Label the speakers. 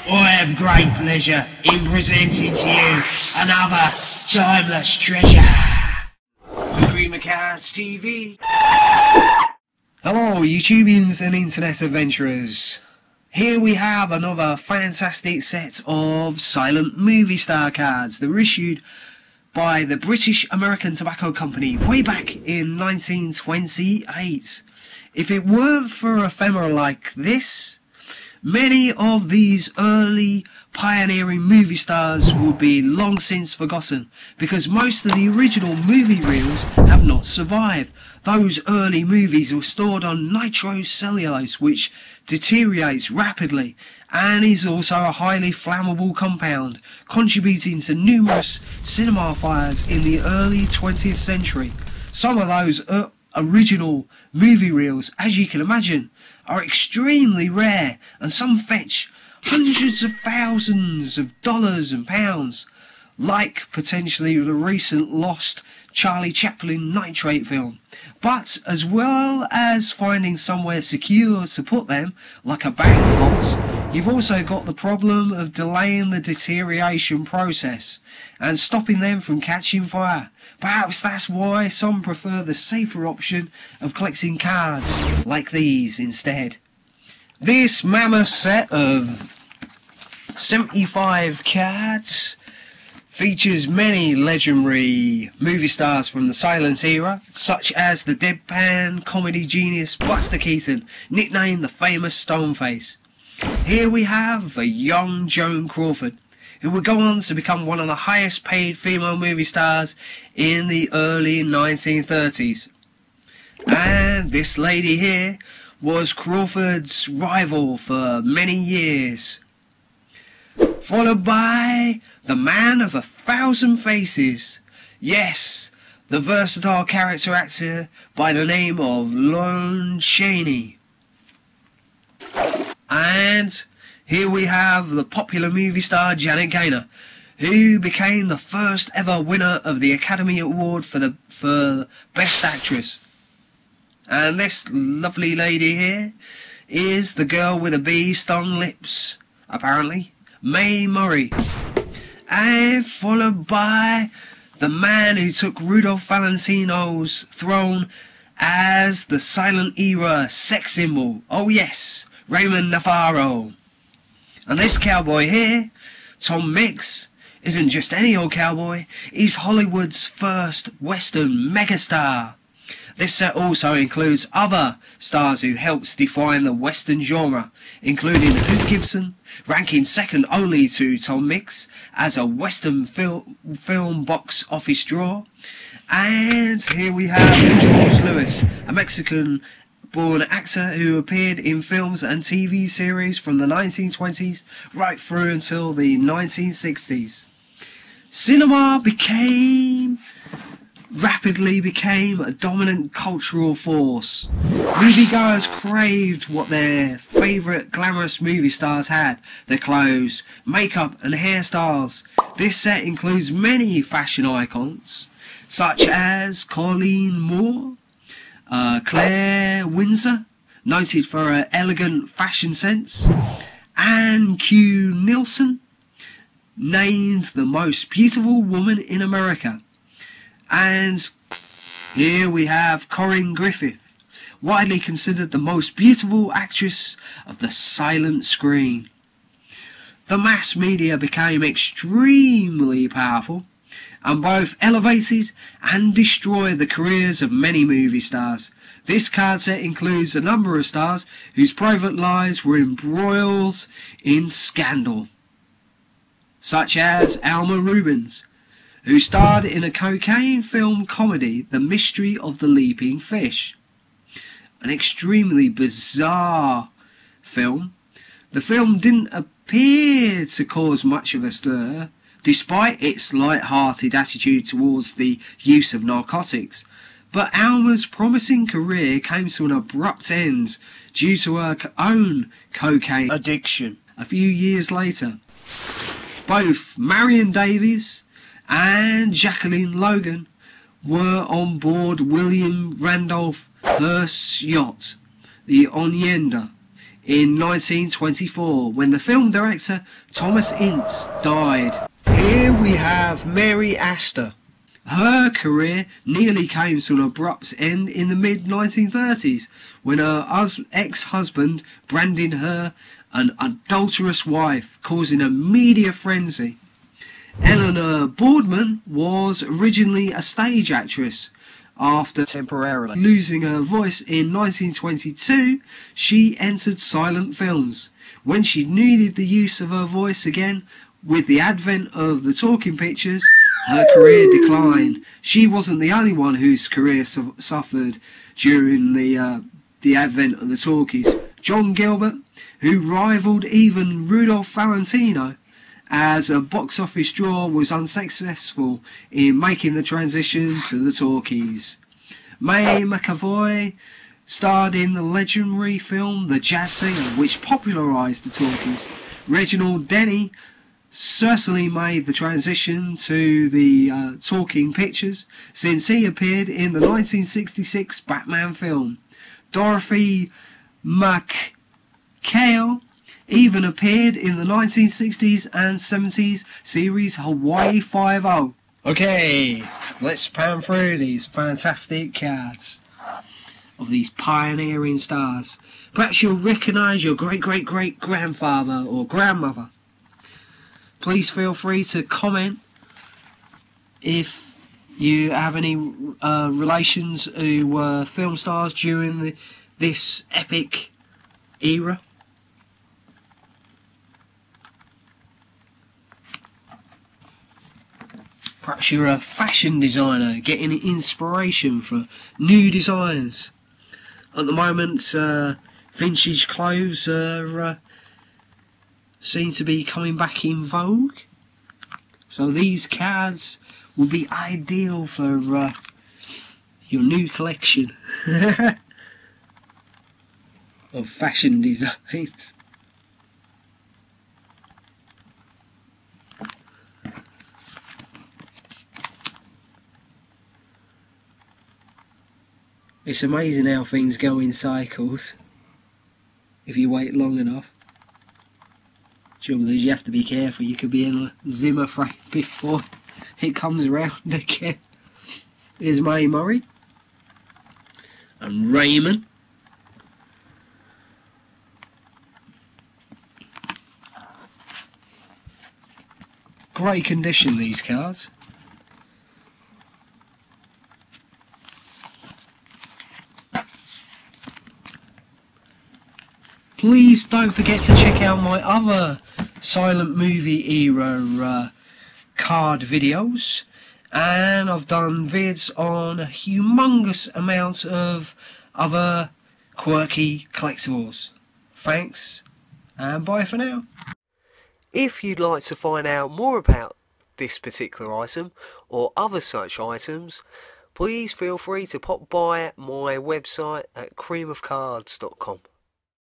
Speaker 1: I have great pleasure in presenting to you another timeless treasure. Creamer Cards TV.
Speaker 2: Hello YouTubians and internet adventurers. Here we have another fantastic set of silent movie star cards that were issued by the British American Tobacco Company way back in 1928. If it weren't for ephemera like this, many of these early pioneering movie stars would be long since forgotten, because most of the original movie reels have not survived. Those early movies were stored on nitrocellulose, which deteriorates rapidly and is also a highly flammable compound, contributing to numerous cinema fires in the early 20th century. Some of those original movie reels, as you can imagine, are extremely rare, and some fetch hundreds of thousands of dollars and pounds, like potentially the recent lost Charlie Chaplin nitrate film. But as well as finding somewhere secure to put them, like a bank vault, you've also got the problem of delaying the deterioration process and stopping them from catching fire. Perhaps that's why some prefer the safer option of collecting cards like these instead. This mammoth set of 75 cards features many legendary movie stars from the silent era, such as the deadpan comedy genius Buster Keaton, nicknamed the famous Stoneface. Here we have a young Joan Crawford, who would go on to become one of the highest paid female movie stars in the early 1930s. And this lady here was Crawford's rival for many years. Followed by the man of 1,000 faces. Yes, the versatile character actor by the name of Lon Chaney. And here we have the popular movie star Janet Gaynor, who became the first ever winner of the Academy Award for Best Actress. And this lovely lady here is the girl with the bee-stung lips, apparently, Mae Murray. And followed by the man who took Rudolph Valentino's throne as the silent era sex symbol. Oh yes, Raymond Novarro. And this cowboy here, Tom Mix, isn't just any old cowboy, he's Hollywood's first Western megastar. This set also includes other stars who helped define the Western genre, including Hoot Gibson, ranking second only to Tom Mix as a Western film box office draw. And here we have George Lewis, a Mexican-born actor who appeared in films and TV series from the 1920s right through until the 1960s. Cinema rapidly became a dominant cultural force. Moviegoers craved what their favourite glamorous movie stars had: their clothes, makeup and hairstyles. This set includes many fashion icons, such as Colleen Moore, Claire Windsor, noted for her elegant fashion sense, Anne Q. Nielsen, named the most beautiful woman in America. And here we have Corinne Griffith, widely considered the most beautiful actress of the silent screen. The mass media became extremely powerful and both elevated and destroyed the careers of many movie stars. This card set includes a number of stars whose private lives were embroiled in scandal, such as Alma Rubens, who starred in a cocaine film comedy, The Mystery of the Leaping Fish. An extremely bizarre film. The film didn't appear to cause much of a stir, despite its light-hearted attitude towards the use of narcotics. But Alma's promising career came to an abrupt end due to her own cocaine addiction a few years later. Both Marion Davies and Jacqueline Logan were on board William Randolph Hearst's yacht, the Onyenda, in 1924 when the film director Thomas Ince died. Here we have Mary Astor. Her career nearly came to an abrupt end in the mid-1930s when her ex-husband branded her an adulterous wife, causing a media frenzy. Eleanor Boardman was originally a stage actress. After temporarily losing her voice in 1922, she entered silent films. When she needed the use of her voice again, with the advent of the talking pictures, her career declined. She wasn't the only one whose career suffered during the advent of the talkies. John Gilbert, who rivaled even Rudolph Valentino as a box office draw, was unsuccessful in making the transition to the talkies. May McAvoy starred in the legendary film The Jazz Singer, which popularised the talkies. Reginald Denny certainly made the transition to the talking pictures, since he appeared in the 1966 Batman film. Dorothy McHale even appeared in the 1960s and 70s series Hawaii Five-0. Okay, let's pan through these fantastic cards of these pioneering stars. Perhaps you'll recognise your great-great-great-grandfather or grandmother. Please feel free to comment if you have any relations who were film stars during this epic era. Perhaps you're a fashion designer getting inspiration for new designs. At the moment, vintage clothes are seem to be coming back in vogue, so these cards will be ideal for your new collection of fashion designs. It's amazing how things go in cycles if you wait long enough. Trouble is, you have to be careful. You could be in a Zimmer frame before it comes around again. Here's Mae Murray and Ramon. Great condition, these cards. Please don't forget to check out my other silent movie era card videos, and I've done vids on a humongous amount of other quirky collectibles. Thanks, and bye for now. If you'd like to find out more about this particular item or other such items, please feel free to pop by my website at creamofcards.com.